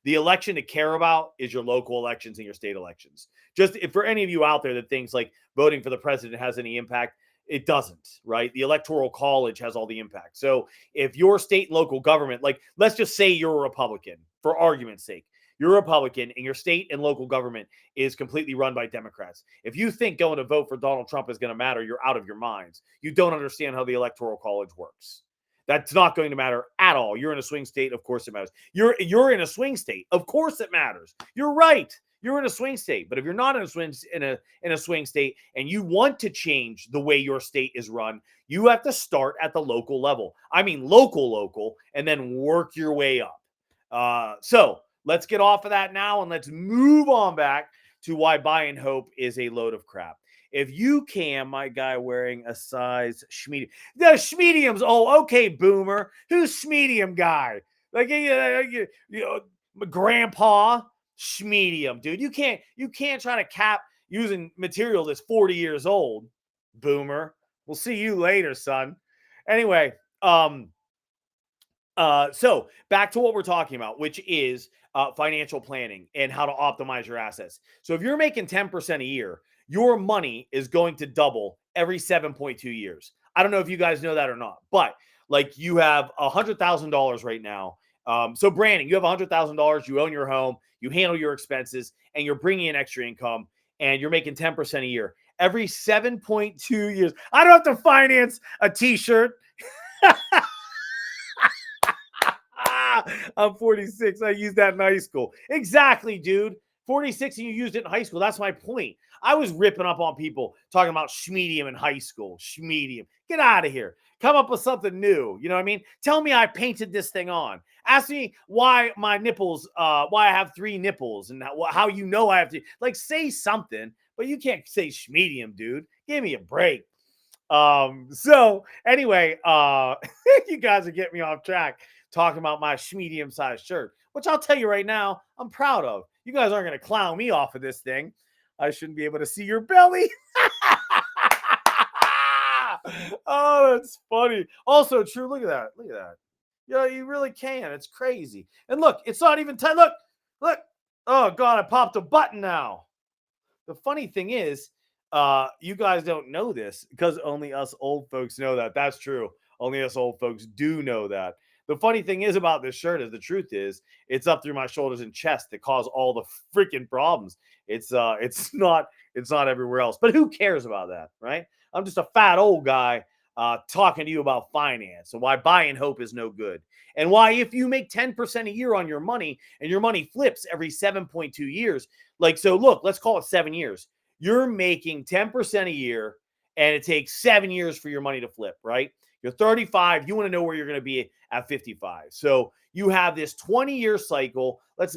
Speaker 1: The election to care about is your local elections and your state elections. Just if for any of you out there that thinks like voting for the president has any impact, it doesn't, right? The electoral college has all the impact. So if your state and local government, like let's just say you're a Republican for argument's sake, you're a Republican and your state and local government is completely run by Democrats. If you think going to vote for Donald Trump is going to matter, you're out of your minds. You don't understand how the electoral college works. That's not going to matter at all. You're in a swing state, of course it matters. You're in a swing state, of course it matters. You're right. You're in a swing state. But if you're not in a swing state and you want to change the way your state is run, you have to start at the local level. I mean local, and then work your way up. So let's get off of that now and let's move on back to why buying hope is a load of crap. If you can, my guy wearing a size schmedium. The schmediums. Oh, okay, boomer. Who's schmedium guy? Like you know, grandpa schmedium, dude. You can't try to cap using material that's 40 years old, boomer. We'll see you later, son. Anyway, so back to what we're talking about, which is financial planning and how to optimize your assets. So if you're making 10% a year, your money is going to double every 7.2 years. I don't know if you guys know that or not, but like you have $100,000 right now. So Brandon, you have $100,000, you own your home, you handle your expenses, and you're bringing in extra income, and you're making 10% a year. Every 7.2 years, I don't have to finance a t-shirt. I'm 46. I used that in high school. Exactly, dude. 46 and you used it in high school. That's my point. I was ripping up on people talking about schmedium in high school. Schmedium. Get out of here. Come up with something new. You know what I mean? Tell me I painted this thing on. Ask me why my nipples, why I have 3 nipples and how you know I have to. Like, say something, but you can't say schmedium, dude. Give me a break. So anyway, you guys are getting me off track talking about my medium sized shirt, which I'll tell you right now, I'm proud of. You guys aren't going to clown me off of this thing. I shouldn't be able to see your belly. Oh, that's funny. Also true. Look at that. Look at that. Yeah, you really can. It's crazy. And look, it's not even time. Look. Oh God, I popped a button now. The funny thing is, you guys don't know this because only us old folks know that. That's true. Only us old folks do know that. The funny thing is about this shirt is the truth is it's up through my shoulders and chest that cause all the freaking problems. It's not everywhere else. But who cares about that, right? I'm just a fat old guy talking to you about finance and why buying hope is no good. And why if you make 10% a year on your money and your money flips every 7.2 years, like so look, let's call it 7 years. You're making 10% a year and it takes 7 years for your money to flip, right? You're 35. You want to know where you're going to be at 55. So you have this 20-year cycle. Let's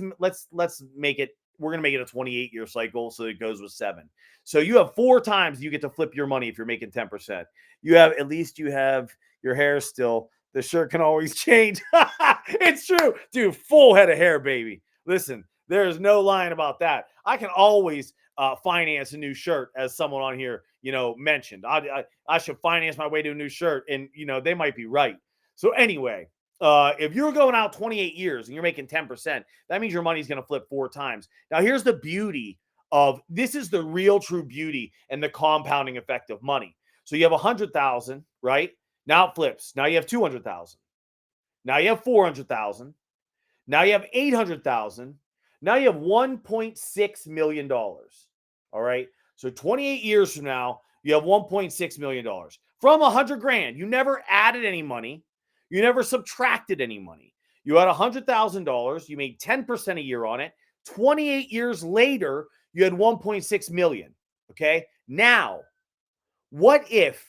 Speaker 1: make it. We're going to make it a 28-year cycle, so it goes with 7. So you have 4 times you get to flip your money if you're making 10%. You have at least you have your hair still. The shirt can always change. It's true, dude. Full head of hair, baby. Listen, there is no lying about that. I can always finance a new shirt, as someone on here, mentioned. I should finance my way to a new shirt, and they might be right. So anyway, if you're going out 28 years and you're making 10%, that means your money's going to flip 4 times. Now, here's the beauty of this: is the real true beauty and the compounding effect of money. So you have 100,000, right? Now it flips. Now you have 200,000. Now you have 400,000. Now you have 800,000. Now you have $1.6 million. All right. So 28 years from now, you have $1.6 million from 100 grand. You never added any money. You never subtracted any money. You had $100,000. You made 10% a year on it. 28 years later, you had 1.6 million. Okay. Now, what if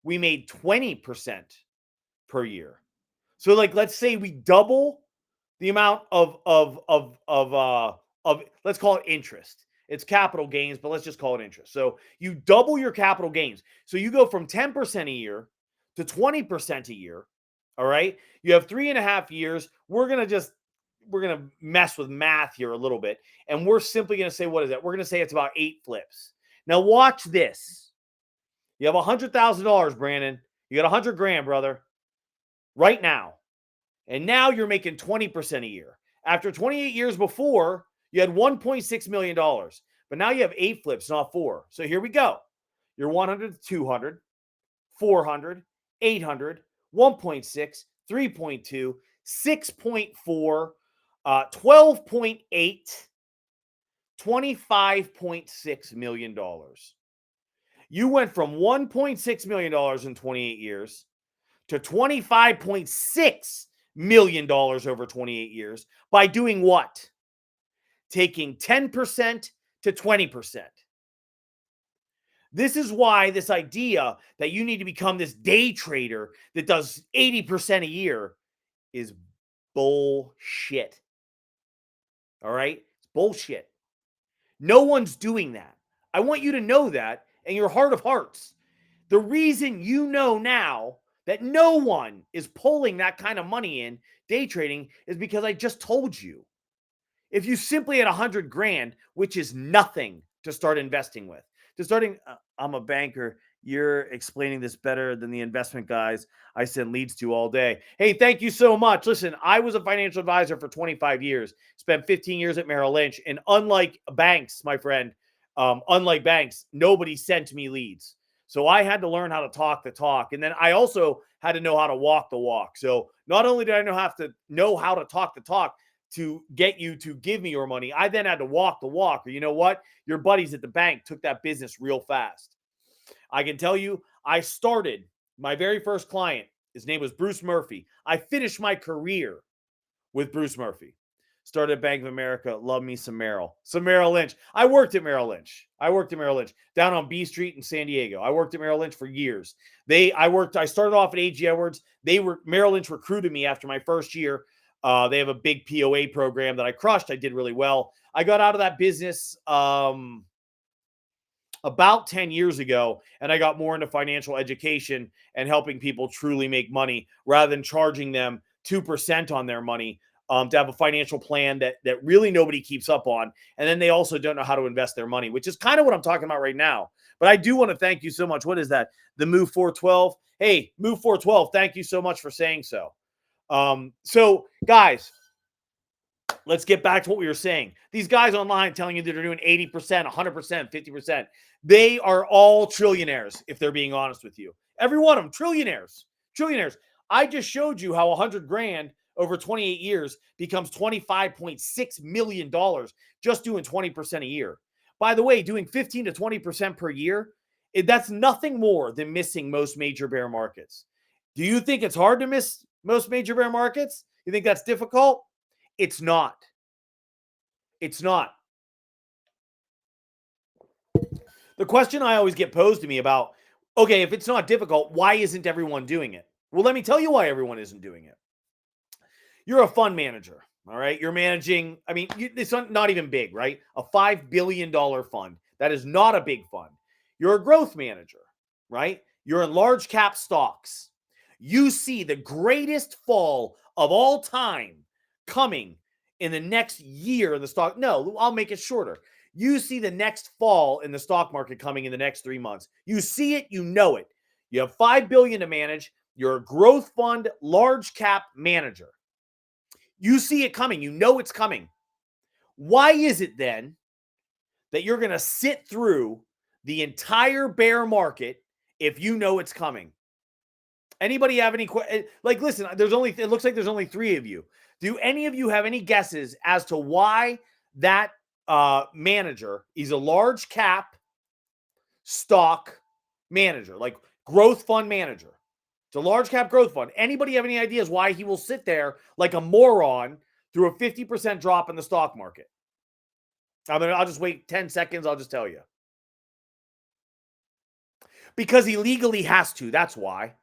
Speaker 1: we made 20% per year? So like, let's say we double the amount of let's call it interest. It's capital gains, but let's just call it interest. So you double your capital gains. So you go from 10% a year to 20% a year. All right. You have 3.5 years. We're going to mess with math here a little bit. And we're simply going to say, what is that? We're going to say it's about 8 flips. Now, watch this. You have $100,000, Brandon. You got 100 grand, brother, right now. And now you're making 20% a year. After 28 years before, you had $1.6 million. But now you have 8 flips, not 4. So here we go. You're 100 to 200, 400, 800, 1.6, 3.2, 6.4, 12.8, $25.6 million. You went from $1.6 million in 28 years to $25.6 million over 28 years by doing what? Taking 10% to 20%. This is why this idea that you need to become this day trader that does 80% a year is bullshit. All right? It's bullshit. No one's doing that. I want you to know that in your heart of hearts. The reason you know now that no one is pulling that kind of money in day trading is because I just told you. If you simply had 100 grand, which is nothing to start investing with, I'm a banker. You're explaining this better than the investment guys I send leads to all day. Hey, thank you so much. Listen, I was a financial advisor for 25 years, spent 15 years at Merrill Lynch. And unlike banks, my friend, unlike banks, nobody sent me leads. So I had to learn how to talk the talk. And then I also had to know how to walk the walk. So not only did I know how to talk the talk to get you to give me your money, I then had to walk the walk. Or you know what? Your buddies at the bank took that business real fast. I can tell you, I started my very first client. His name was Bruce Murphy. I finished my career with Bruce Murphy. Started at Bank of America. Love me some Merrill. Some Merrill Lynch. I worked at Merrill Lynch. Down on B Street in San Diego. I worked at Merrill Lynch for years. I started off at A.G. Edwards. Merrill Lynch recruited me after my first year. They have a big POA program that I crushed. I did really well. I got out of that business about 10 years ago, and I got more into financial education and helping people truly make money rather than charging them 2% on their money, to have a financial plan that really nobody keeps up on. And then they also don't know how to invest their money, which is kind of what I'm talking about right now. But I do want to thank you so much. What is that? The Move 412. Hey, Move 412. Thank you so much for saying so. So guys, let's get back to what we were saying. These guys online telling you that they're doing 80%, 100%, 50%. They are all trillionaires, if they're being honest with you. Every one of them, trillionaires. I just showed you how 100 grand over 28 years becomes $25.6 million just doing 20% a year. By the way, doing 15 to 20% per year, that's nothing more than missing most major bear markets. Do you think it's hard to miss most major bear markets? You think that's difficult? It's not. It's not. The question I always get posed to me about, okay, if it's not difficult, why isn't everyone doing it? Well, let me tell you why everyone isn't doing it. You're a fund manager, all right? You're managing, it's not even big, right? A $5 billion fund. That is not a big fund. You're a growth manager, right? You're in large cap stocks. You see the greatest fall of all time coming in the next year in the stock. No, I'll make it shorter. You see the next fall in the stock market coming in the next 3 months. You see it, you know it. You have $5 billion to manage. You're a growth fund, large cap manager. You see it coming. You know it's coming. Why is it then that you're going to sit through the entire bear market if you know it's coming? Anybody have any questions? Like, listen, it looks like there's only 3 of you. Do any of you have any guesses as to why that manager is a large cap stock manager, like growth fund manager? It's a large cap growth fund. Anybody have any ideas why he will sit there like a moron through a 50% drop in the stock market? I'll just wait 10 seconds. I'll just tell you. Because he legally has to. That's why.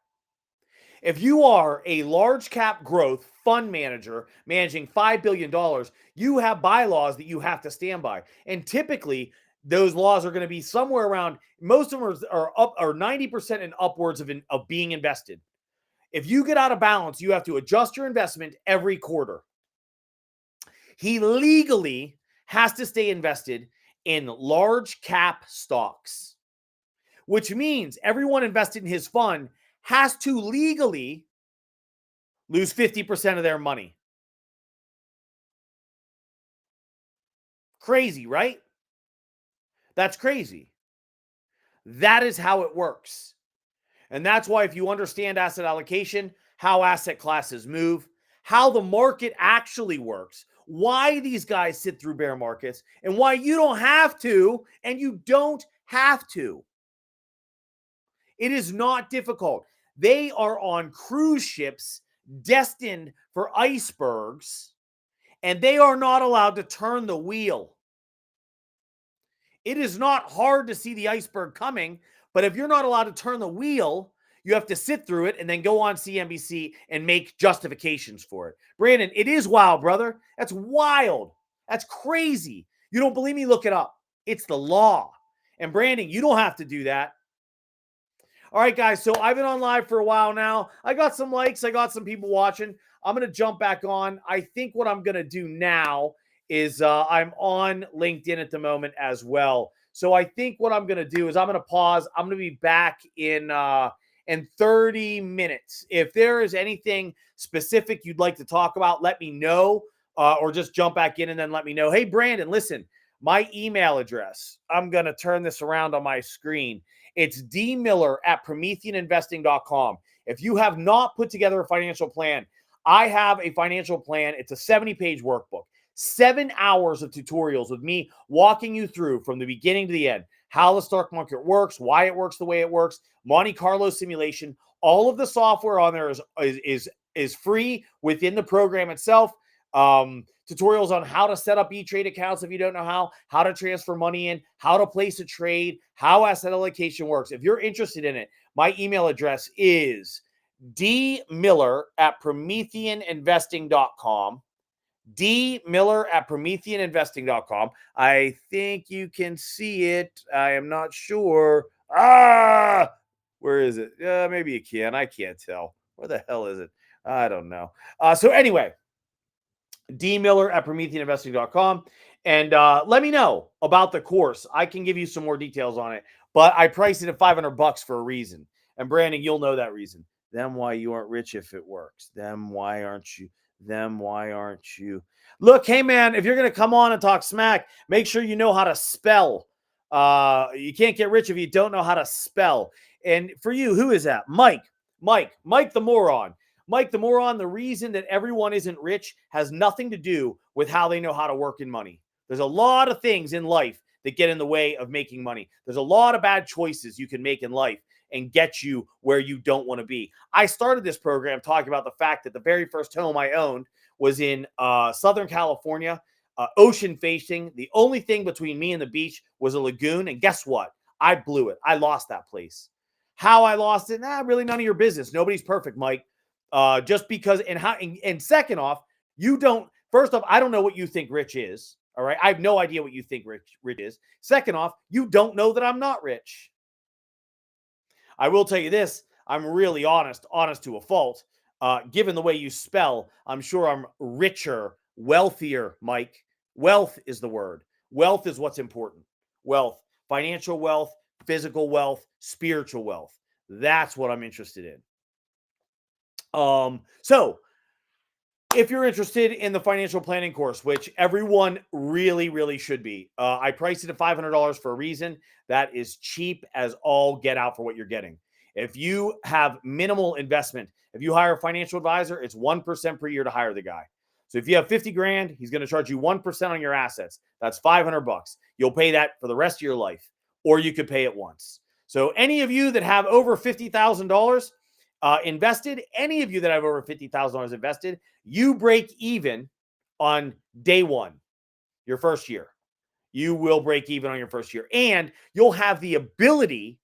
Speaker 1: If you are a large cap growth fund manager managing $5 billion, you have bylaws that you have to stand by. And typically, those laws are going to be somewhere around, most of them are up, or 90% and upwards of being invested. If you get out of balance, you have to adjust your investment every quarter. He legally has to stay invested in large cap stocks, which means everyone invested in his fund has to legally lose 50% of their money. Crazy, right? That's crazy. That is how it works. And that's why, if you understand asset allocation, how asset classes move, how the market actually works, why these guys sit through bear markets, and why you don't have to, and you don't have to. It is not difficult. They are on cruise ships destined for icebergs, and they are not allowed to turn the wheel. It is not hard to see the iceberg coming, but if you're not allowed to turn the wheel, you have to sit through it and then go on CNBC and make justifications for it. Brandon, it is wild, brother. That's wild. That's crazy. You don't believe me? Look it up. It's the law. And Brandon, you don't have to do that. All right, guys. So I've been on live for a while now. I got some likes. I got some people watching. I'm going to jump back on. I think what I'm going to do now is I'm on LinkedIn at the moment as well. So I think what I'm going to do is I'm going to pause. I'm going to be back in 30 minutes. If there is anything specific you'd like to talk about, let me know, or just jump back in and then let me know. Hey, Brandon, listen, my email address, I'm going to turn this around on my screen. It's dmiller@prometheaninvesting.com. If you have not put together a financial plan, I have a financial plan. It's a 70-page workbook, 7 hours of tutorials with me walking you through from the beginning to the end, how the stock market works, why it works the way it works, Monte Carlo simulation. All of the software on there is free within the program itself. Tutorials on how to set up E-Trade accounts if you don't know how to transfer money in, how to place a trade, how asset allocation works. If you're interested in it, my email address is dmiller@prometheaninvesting.com. dmiller@prometheaninvesting.com. I think you can see it. I am not sure. Where is it? Maybe you can. I can't tell. Where the hell is it? I don't know. So anyway, dmiller@prometheaninvesting.com. And let me know about the course. I can give you some more details on it, but I priced it at $500 for a reason. And Brandon, you'll know that reason. Then why you aren't rich if it works? Then why aren't you? Then why aren't you? Look, hey man, if you're gonna come on and talk smack, make sure you know how to spell. You can't get rich if you don't know how to spell. And for you, who is that? Mike the moron. Mike the moron, the reason that everyone isn't rich has nothing to do with how they know how to work in money. There's a lot of things in life that get in the way of making money. There's a lot of bad choices you can make in life and get you where you don't want to be. I started this program talking about the fact that the very first home I owned was in Southern California, ocean facing. The only thing between me and the beach was a lagoon. And guess what? I blew it. I lost that place. How I lost it? Really none of your business. Nobody's perfect, Mike. Just because, and second off, you don't, first off, I don't know what you think rich is. All right. I have no idea what you think rich is. Second off, you don't know that I'm not rich. I will tell you this. I'm really honest to a fault. Given the way you spell, I'm sure I'm richer, wealthier, Mike. Wealth is the word. Wealth is what's important. Wealth, financial wealth, physical wealth, spiritual wealth. That's what I'm interested in. So if you're interested in the financial planning course, which everyone really should be, I priced it at $500 for a reason. That is cheap as all get out for what you're getting. If you have minimal investment, if you hire a financial advisor, it's 1% per year to hire the guy. So if you have 50 grand, he's going to charge you 1% on your assets. That's $500. You'll pay that for the rest of your life, or you could pay it once. So any of you that have over $50,000 invested, any of you that have over $50,000 invested, you break even on day one, your first year. You will break even on your first year, and you'll have the ability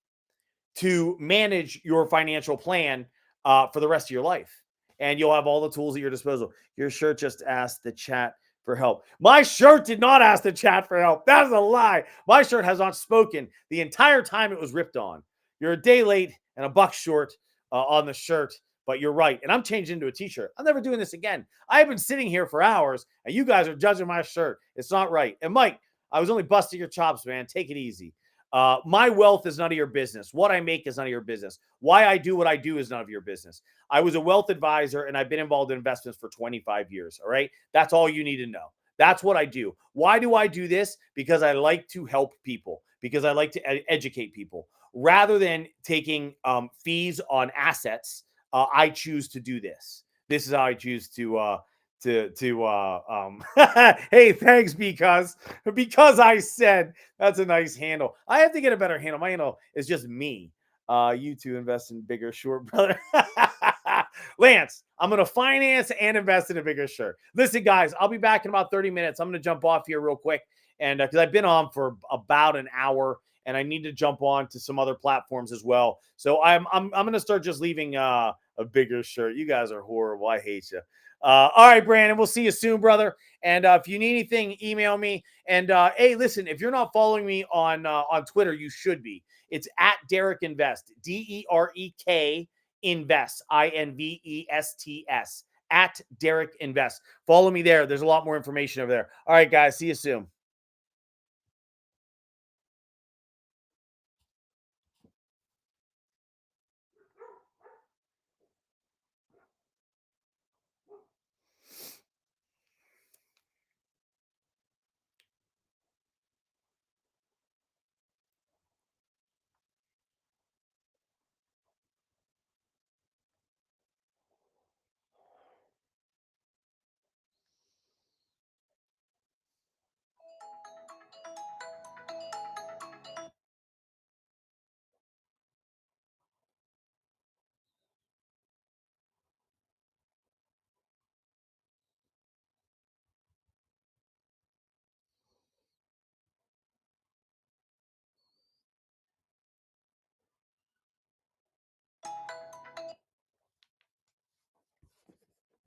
Speaker 1: to manage your financial plan for the rest of your life. And you'll have all the tools at your disposal. Your shirt just asked the chat for help. My shirt did not ask the chat for help. That is a lie. My shirt has not spoken the entire time it was ripped on. You're a day late and a buck short on the shirt, but you're right. And I'm changing into a t-shirt. I'm never doing this again. I've been sitting here for hours and you guys are judging my shirt. It's not right. And Mike, I was only busting your chops, man. Take it easy. My wealth is none of your business. What I make is none of your business. Why I do what I do is none of your business. I was a wealth advisor and I've been involved in investments for 25 years. All right. That's all you need to know. That's what I do. Why do I do this? Because I like to help people, because I like to educate people rather than taking fees on assets. I choose to do this. This is how I choose hey, thanks, because I said that's a nice handle. I have to get a better handle. My handle is just me. You two invest in bigger short, brother. Lance, I'm gonna finance and invest in a bigger shirt. Listen, guys, I'll be back in about 30 minutes. I'm gonna jump off here real quick, and because I've been on for about an hour, and I need to jump on to some other platforms as well. So I'm gonna start just leaving a bigger shirt. You guys are horrible. I hate you. All right, Brandon, we'll see you soon, brother. And if you need anything, email me. And hey, listen, if you're not following me on Twitter, you should be. It's at DerekInvest, DEREK Invest, INVESTS, at DerekInvest. Follow me there. There's a lot more information over there. All right, guys, see you soon.